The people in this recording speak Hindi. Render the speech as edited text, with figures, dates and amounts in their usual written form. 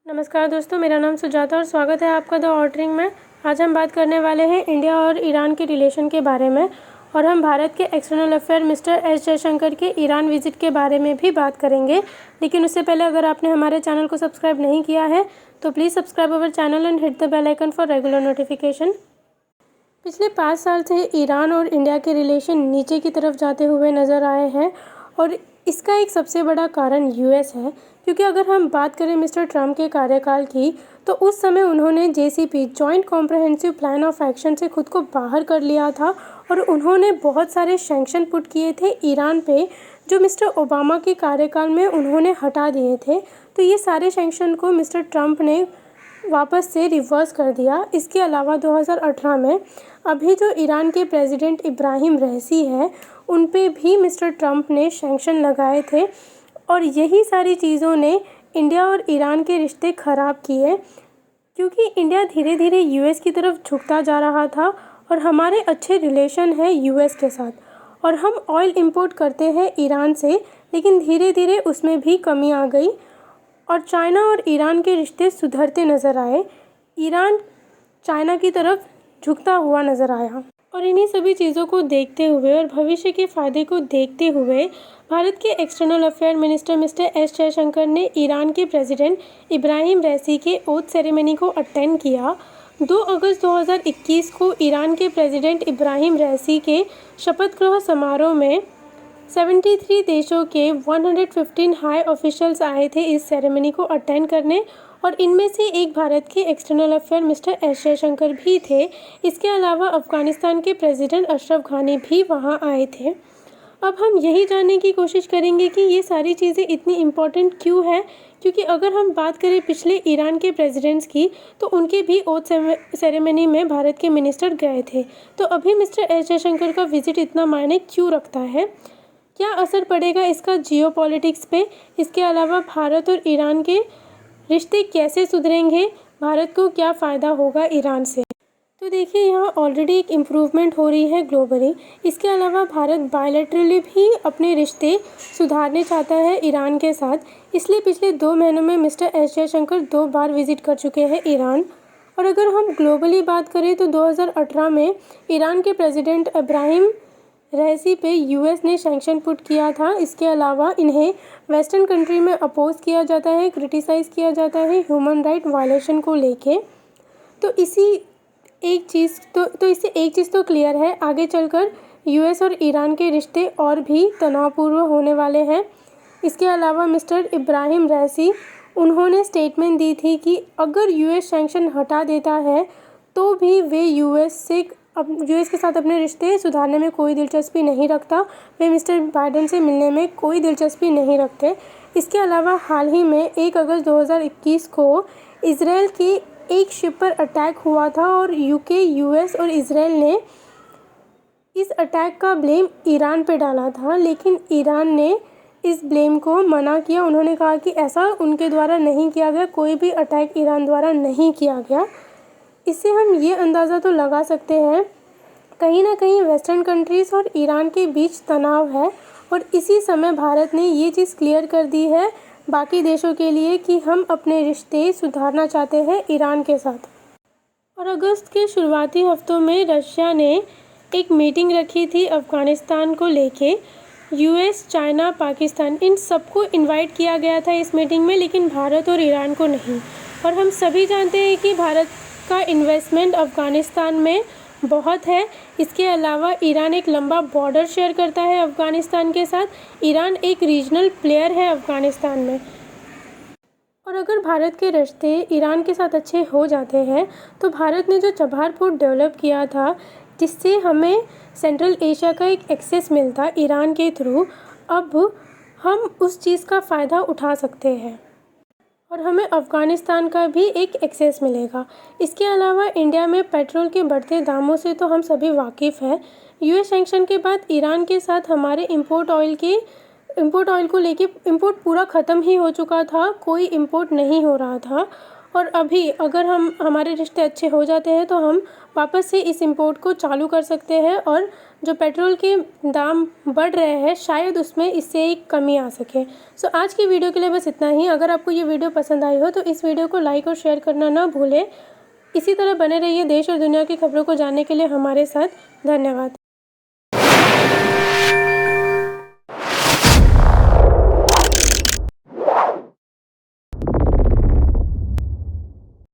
नमस्कार दोस्तों, मेरा नाम सुजाता और स्वागत है आपका द ऑर्डरिंग में। आज हम बात करने वाले हैं इंडिया और ईरान के रिलेशन के बारे में, और हम भारत के external affair mister S Jaishankar के ईरान विजिट के बारे में भी बात करेंगे। लेकिन उससे पहले अगर आपने हमारे चैनल को सब्सक्राइब नहीं किया है तो please subscribe our channel and hit the bell icon for regular notification. पिछले 5 साल से ईरान और इंडिया के रिलेशन नीचे की तरफ जाते हुए नज़र आए हैं, और इसका एक सबसे बड़ा कारण यूएस है। क्योंकि अगर हम बात करें मिस्टर ट्रम्प के कार्यकाल की, तो उस समय उन्होंने JCP joint comprehensive plan of action से खुद को बाहर कर लिया था, और उन्होंने बहुत सारे सैंक्शन पुट किए थे ईरान पे, जो मिस्टर ओबामा के कार्यकाल में उन्होंने हटा दिए थे। तो ये सारे सैंक्शन को मिस्टर ट्रम्प ने वापस से रिवर्स कर दिया। इसके अलावा 2018 में अभी जो ईरान के प्रेसिडेंट इब्राहिम रईसी है, उन पे भी मिस्टर ट्रम्प ने सैंक्शन लगाए थे, और यही सारी चीज़ों ने इंडिया और ईरान के रिश्ते ख़राब किए। क्योंकि इंडिया धीरे धीरे यूएस की तरफ झुकता जा रहा था, और हमारे अच्छे रिलेशन हैं यूएस के साथ, और हम ऑयल इंपोर्ट करते हैं ईरान से, लेकिन धीरे धीरे उसमें भी कमी आ गई, और चाइना और ईरान के रिश्ते सुधरते नज़र आए। ईरान चाइना की तरफ झुकता हुआ नज़र आया, और इन्हीं सभी चीज़ों को देखते हुए और भविष्य के फ़ायदे को देखते हुए भारत के external affair minister mister S Jaishankar ने ईरान के प्रेसिडेंट इब्राहिम रईसी के ओथ सेरेमनी को अटेंड किया। 2 अगस्त 2021 को ईरान के प्रेसिडेंट इब्राहिम रईसी के शपथ ग्रहण समारोह में 73 देशों के 115 हाई ऑफिशियल्स आए थे इस सेरेमनी को अटेंड करने, और इनमें से एक भारत के external affair mister S Jaishankar भी थे। इसके अलावा अफ़गानिस्तान के प्रेसिडेंट अशरफ घानी भी वहां आए थे। अब हम यही जानने की कोशिश करेंगे कि ये सारी चीज़ें इतनी इम्पॉर्टेंट क्यों है। क्योंकि अगर हम बात करें पिछले ईरान के प्रेसिडेंट्स की, तो उनके भी ओथ सेरेमनी में भारत के मिनिस्टर गए थे। तो अभी मिस्टर एस जयशंकर का विजिट इतना मायने क्यों रखता है, क्या असर पड़ेगा इसका जियोपॉलिटिक्स पे, इसके अलावा भारत और ईरान के रिश्ते कैसे सुधरेंगे, भारत को क्या फ़ायदा होगा ईरान से। तो देखिए, यहाँ ऑलरेडी एक इम्प्रूवमेंट हो रही है ग्लोबली। इसके अलावा भारत बायलैटरली भी अपने रिश्ते सुधारने चाहता है ईरान के साथ। इसलिए पिछले 2 महीनों में मिस्टर एस जयशंकर 2 बार विजिट कर चुके हैं ईरान। और अगर हम ग्लोबली बात करें तो 2018 में ईरान के प्रेसिडेंट इब्राहिम रईसी पे यूएस ने सैंक्शन पुट किया था। इसके अलावा इन्हें वेस्टर्न कंट्री में अपोज किया जाता है, क्रिटिसाइज़ किया जाता है ह्यूमन राइट वायलेशन को लेके। तो इससे एक चीज़ तो क्लियर है, आगे चलकर यूएस और ईरान के रिश्ते और भी तनावपूर्ण होने वाले हैं। इसके अलावा मिस्टर इब्राहिम रईसी, उन्होंने स्टेटमेंट दी थी कि अगर यूएस सैंक्शन हटा देता है तो भी वे यूएस के साथ अपने रिश्ते सुधारने में कोई दिलचस्पी नहीं रखता। वे मिस्टर बाइडेन से मिलने में कोई दिलचस्पी नहीं रखते। इसके अलावा हाल ही में 1 अगस्त 2021 को इसराइल की एक शिप पर अटैक हुआ था, और यूके, यूएस और इसराइल ने इस अटैक का ब्लेम ईरान पे डाला था, लेकिन ईरान ने इस ब्लेम को मना किया। उन्होंने कहा कि ऐसा उनके द्वारा नहीं किया गया, कोई भी अटैक ईरान द्वारा नहीं किया गया। इससे हम ये अंदाज़ा तो लगा सकते हैं कहीं ना कहीं वेस्टर्न कंट्रीज़ और ईरान के बीच तनाव है, और इसी समय भारत ने ये चीज़ क्लियर कर दी है बाकी देशों के लिए कि हम अपने रिश्ते सुधारना चाहते हैं ईरान के साथ। और अगस्त के शुरुआती हफ्तों में रशिया ने एक मीटिंग रखी थी अफ़गानिस्तान को लेके। यूएस, चाइना, पाकिस्तान, इन सबको इनवाइट किया गया था इस मीटिंग में, लेकिन भारत और ईरान को नहीं। और हम सभी जानते हैं कि भारत का इन्वेस्टमेंट अफ़गानिस्तान में बहुत है। इसके अलावा ईरान एक लंबा बॉर्डर शेयर करता है अफ़गानिस्तान के साथ। ईरान एक रीजनल प्लेयर है अफ़गानिस्तान में। और अगर भारत के रिश्ते ईरान के साथ अच्छे हो जाते हैं तो भारत ने जो चबहार पोर्ट डेवलप किया था, जिससे हमें सेंट्रल एशिया का एक एक्सेस मिलता ईरान के थ्रू, अब हम उस चीज़ का फ़ायदा उठा सकते हैं, और हमें अफ़गानिस्तान का भी एक एक्सेस मिलेगा। इसके अलावा इंडिया में पेट्रोल के बढ़ते दामों से तो हम सभी वाकिफ़ हैं। यूएस सैंक्शन के बाद ईरान के साथ हमारे इंपोर्ट ऑयल को लेके इंपोर्ट पूरा ख़त्म ही हो चुका था, कोई इंपोर्ट नहीं हो रहा था। और अभी अगर हमारे रिश्ते अच्छे हो जाते हैं तो हम वापस से इस इम्पोर्ट को चालू कर सकते हैं और जो पेट्रोल के दाम बढ़ रहे हैं शायद उसमें इससे एक कमी आ सके। सो आज की वीडियो के लिए बस इतना ही। अगर आपको ये वीडियो पसंद आई हो तो इस वीडियो को लाइक और शेयर करना ना भूलें। इसी तरह बने रहिए देश और दुनिया की खबरों को जानने के लिए हमारे साथ। धन्यवाद।